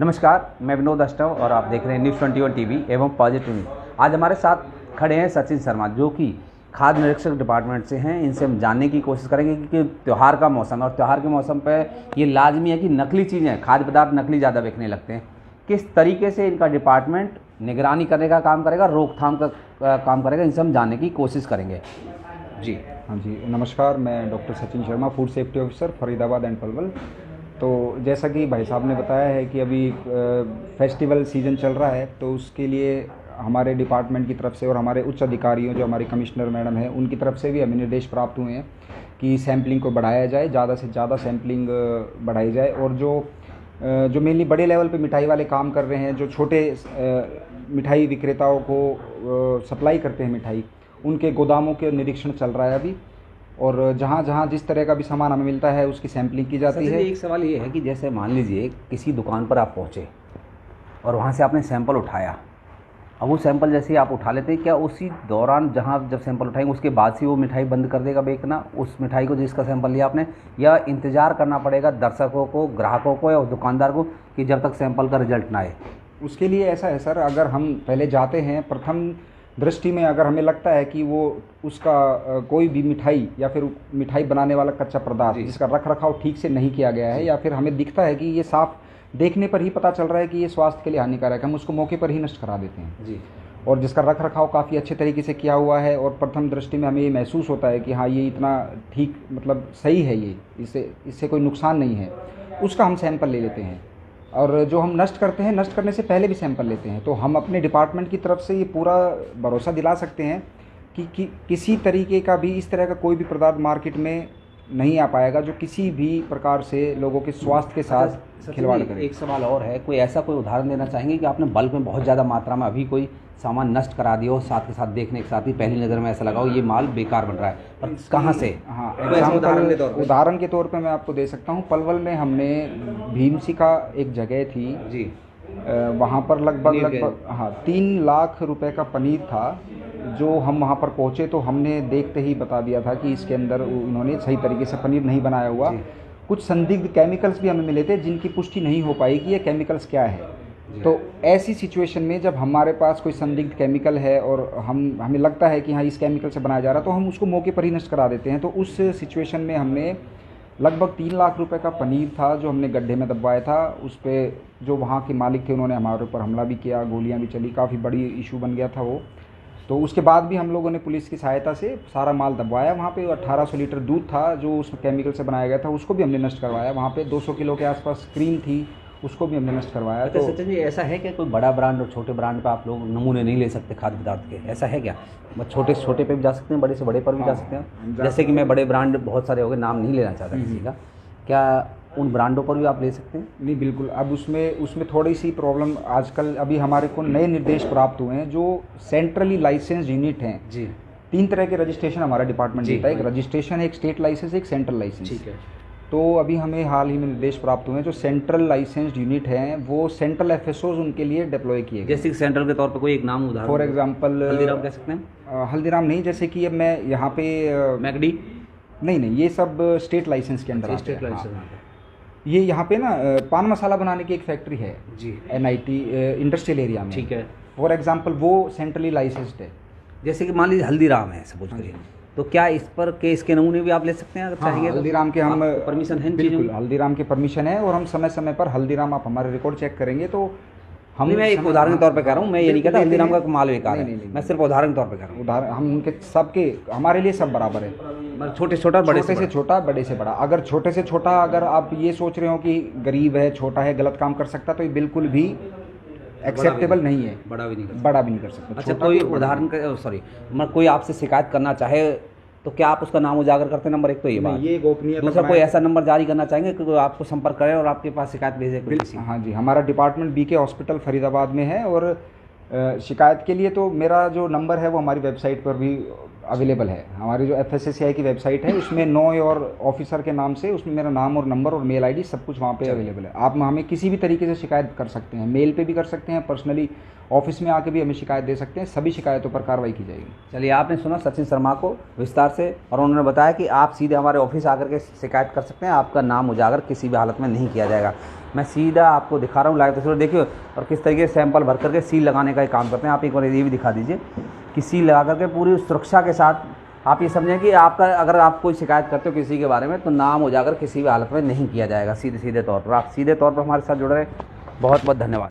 नमस्कार, मैं विनोद अष्टव और आप देख रहे हैं न्यूज़ 21 टीवी एवं पॉजिटिव न्यूज़। आज हमारे साथ खड़े हैं सचिन शर्मा, जो कि खाद्य निरीक्षक डिपार्टमेंट से हैं। इनसे हम जानने की कोशिश करेंगे कि त्यौहार का मौसम है और त्यौहार के मौसम पे ये लाजमी है कि नकली चीज़ें, खाद्य पदार्थ नकली ज़्यादा बिकने लगते हैं। किस तरीके से इनका डिपार्टमेंट निगरानी करने का काम करेगा, रोकथाम का काम करेगा, इनसे हम जानने की कोशिश करेंगे। जी हाँ जी, नमस्कार। मैं doctor Sachin Sharma, food safety officer Faridabad and Palwal. तो जैसा कि भाई साहब ने बताया है कि अभी फेस्टिवल सीज़न चल रहा है, तो उसके लिए हमारे डिपार्टमेंट की तरफ से और हमारे उच्च अधिकारियों, जो हमारी कमिश्नर मैडम है, उनकी तरफ से भी हमें निर्देश प्राप्त हुए हैं कि सैम्पलिंग को बढ़ाया जाए, ज़्यादा से ज़्यादा सैम्पलिंग बढ़ाई जाए। और जो मेनली बड़े लेवल पे मिठाई वाले काम कर रहे हैं, जो छोटे मिठाई विक्रेताओं को सप्लाई करते हैं मिठाई, उनके गोदामों के निरीक्षण चल रहा है अभी। और जहाँ जहाँ जिस तरह का भी सामान हमें मिलता है उसकी सैम्पलिंग की जाती है। एक सवाल ये है कि जैसे मान लीजिए किसी दुकान पर आप पहुँचे और वहाँ से आपने सैंपल उठाया, अब वो सैंपल जैसे ही आप उठा लेते हैं, क्या उसी दौरान जब सैंपल उठाएंगे उसके बाद से वो मिठाई बंद कर देगा बेचना, उस मिठाई को जिसका सैंपल लिया आपने, या इंतज़ार करना पड़ेगा दर्शकों को, ग्राहकों को या उस दुकानदार को कि जब तक सैंपल का रिजल्ट ना आए? उसके लिए ऐसा है सर, अगर हम पहले जाते हैं, प्रथम दृष्टि में अगर हमें लगता है कि वो उसका कोई भी मिठाई या फिर मिठाई बनाने वाला कच्चा पदार्थ जिसका रख रखाव ठीक से नहीं किया गया है, या फिर हमें दिखता है कि ये साफ देखने पर ही पता चल रहा है कि ये स्वास्थ्य के लिए हानिकारक है, हम उसको मौके पर ही नष्ट करा देते हैं जी। और जिसका रख रखाव काफ़ी अच्छे तरीके से किया हुआ है और प्रथम दृष्टि में हमें ये महसूस होता है कि हाँ, ये इतना ठीक, मतलब सही है, ये इससे कोई नुकसान नहीं है, उसका हम सैंपल ले लेते हैं। और जो हम नष्ट करते हैं, नष्ट करने से पहले भी सैंपल लेते हैं। तो हम अपने डिपार्टमेंट की तरफ से ये पूरा भरोसा दिला सकते हैं कि किसी तरीके का भी इस तरह का कोई भी पदार्थ मार्केट में नहीं आ पाएगा जो किसी भी प्रकार से लोगों के स्वास्थ्य के साथ खिलवाड़ करे। एक सवाल और है, कोई उदाहरण देना चाहेंगे कि आपने बल्क में बहुत ज़्यादा मात्रा में अभी कोई सामान नष्ट करा दिया हो, साथ के साथ देखने के साथ ही पहली नज़र में ऐसा लगा हो ये माल बेकार बन रहा है, और कहाँ से? हाँ, उदाहरण के तौर पे मैं आपको दे सकता हूँ। पलवल में हमने भीमसी का एक जगह थी जी, वहाँ पर लगभग 3 लाख रुपए का पनीर था। जो हम वहाँ पर पहुँचे तो हमने देखते ही बता दिया था कि इसके अंदर उन्होंने सही तरीके से पनीर नहीं बनाया हुआ। कुछ संदिग्ध केमिकल्स भी हमें मिले थे जिनकी पुष्टि नहीं हो पाई कि ये केमिकल्स क्या है। तो ऐसी सिचुएशन में जब हमारे पास कोई संदिग्ध केमिकल है और हमें लगता है कि हाँ, इस केमिकल से बनाया जा रहा है, तो हम उसको मौके पर ही नष्ट करा देते हैं। तो उस सिचुएशन में हमने लगभग 3 लाख रुपए का पनीर था जो हमने गड्ढे में दबवाया था। उस पर जो वहाँ के मालिक थे उन्होंने हमारे ऊपर हमला भी किया, गोलियाँ भी चली, काफ़ी बड़ी इशू बन गया था वो। तो उसके बाद भी हम लोगों ने पुलिस की सहायता से सारा माल दबवाया। वहाँ पे 1800 लीटर दूध था जो उस केमिकल से बनाया गया था, उसको भी हमने नष्ट करवाया। वहाँ पे 200 किलो के आसपास क्रीम थी, उसको भी हमने नष्ट करवाया। तो सचिन जी, ऐसा है कि कोई बड़ा ब्रांड और छोटे ब्रांड पे आप लोग नमूने नहीं ले सकते खाद्य पदार्थ के, ऐसा है क्या? छोटे से छोटे पे भी जा सकते हैं, बड़े से बड़े पर भी जा सकते हैं? जैसे कि मैं बड़े ब्रांड बहुत सारे हो गए, नाम नहीं लेना चाहता किसी का, क्या उन ब्रांडों पर भी आप ले सकते हैं? नहीं, बिल्कुल। अब उसमें थोड़ी सी प्रॉब्लम आजकल अभी हमारे को नए निर्देश प्राप्त हुए हैं। जो सेंट्रली लाइसेंस यूनिट हैं जी, 3 तरह के रजिस्ट्रेशन हमारा डिपार्टमेंट देता है। एक रजिस्ट्रेशन है, एक स्टेट लाइसेंस, एक सेंट्रल लाइसेंस। ठीक है। तो अभी हमें हाल ही में निर्देश प्राप्त हुए हैं, जो सेंट्रल लाइसेंस यूनिट हैं वो सेंट्रल एफएसओज उनके लिए डिप्लॉय किए गए। जैसे कि सेंट्रल के तौर पे कोई एक नाम उदाहरण, फॉर एग्जांपल हल्दीराम कह सकते हैं? हल्दीराम नहीं, जैसे कि अब मैं यहाँ पे मैकडी नहीं, ये सब स्टेट लाइसेंस के अंदर आते हैं। ये यहाँ पे ना पान मसाला बनाने की एक फैक्ट्री है जी, NIT इंडस्ट्रियल एरिया में। ठीक है। फॉर एग्जांपल वो सेंट्रली लाइसेंस्ड है। जैसे कि मान लीजिए हल्दीराम है सपोज करिए, तो क्या इस पर इसके नमूने भी आप ले सकते हैं अगर चाहेंगे? हल्दीराम के हम परमिशन है? बिल्कुल, हल्दीराम की परमिशन है और हम समय समय पर हल्दीराम, आप हमारे रिकॉर्ड चेक करेंगे तो मैं एक उदाहरण के तौर पे कह रहा हूँ, मैं ये नहीं कहता हल्दीराम का माल बेकार है, मैं सिर्फ उदाहरण के तौर पे कह रहा हूँ। उदाहरण हम उनके सबके, हमारे लिए सब बराबर है, छोटे से छोटा, बड़े से छोटा, बड़े से बड़ा। अगर छोटे से छोटा, अगर आप ये सोच रहे हो कि गरीब है, छोटा है, गलत काम कर सकता, तो ये बिल्कुल भी एक्सेप्टेबल नहीं है। बड़ा भी नहीं कर सकता। अच्छा, कोई उदाहरण, कोई आपसे शिकायत करना चाहे तो क्या आप उसका नाम उजागर करते हैं? नंबर एक तो ये बात, ये गोपनीय। दूसरा, कोई ऐसा नंबर जारी करना चाहेंगे कि आपको संपर्क करे और आपके पास शिकायत भेजे? हाँ जी, हमारा डिपार्टमेंट BK हॉस्पिटल फरीदाबाद में है और शिकायत के लिए तो मेरा जो नंबर है वो हमारी वेबसाइट पर भी अवेलेबल है। हमारी जो FSSAI की वेबसाइट है उसमें नो योर ऑफिसर के नाम से उसमें मेरा नाम और नंबर और मेल आईडी सब कुछ वहाँ पे अवेलेबल है। आप हमें किसी भी तरीके से शिकायत कर सकते हैं, मेल पे भी कर सकते हैं, पर्सनली ऑफिस में आके भी हमें शिकायत दे सकते हैं, सभी शिकायतों पर कार्रवाई की जाएगी। चलिए, आपने सुना सचिन शर्मा को विस्तार से, और उन्होंने बताया कि आप सीधे हमारे ऑफिस आकर के शिकायत कर सकते हैं, आपका नाम उजागर किसी भी हालत में नहीं किया जाएगा। मैं सीधा आपको दिखा रहा हूँ लाइव तस्वीर, देखिए, और किस तरीके से सैंपल भर करके सील लगाने का ही काम करते हैं। आप एक बार ये भी दिखा दीजिए कि सील लगा करके पूरी सुरक्षा के साथ आप ये समझें कि आपका अगर आप कोई शिकायत करते हो किसी के बारे में तो नाम उजागर किसी भी हालत में नहीं किया जाएगा, सीधे तौर पर। आप सीधे तौर पर हमारे साथ जुड़ रहे हैं, बहुत बहुत धन्यवाद।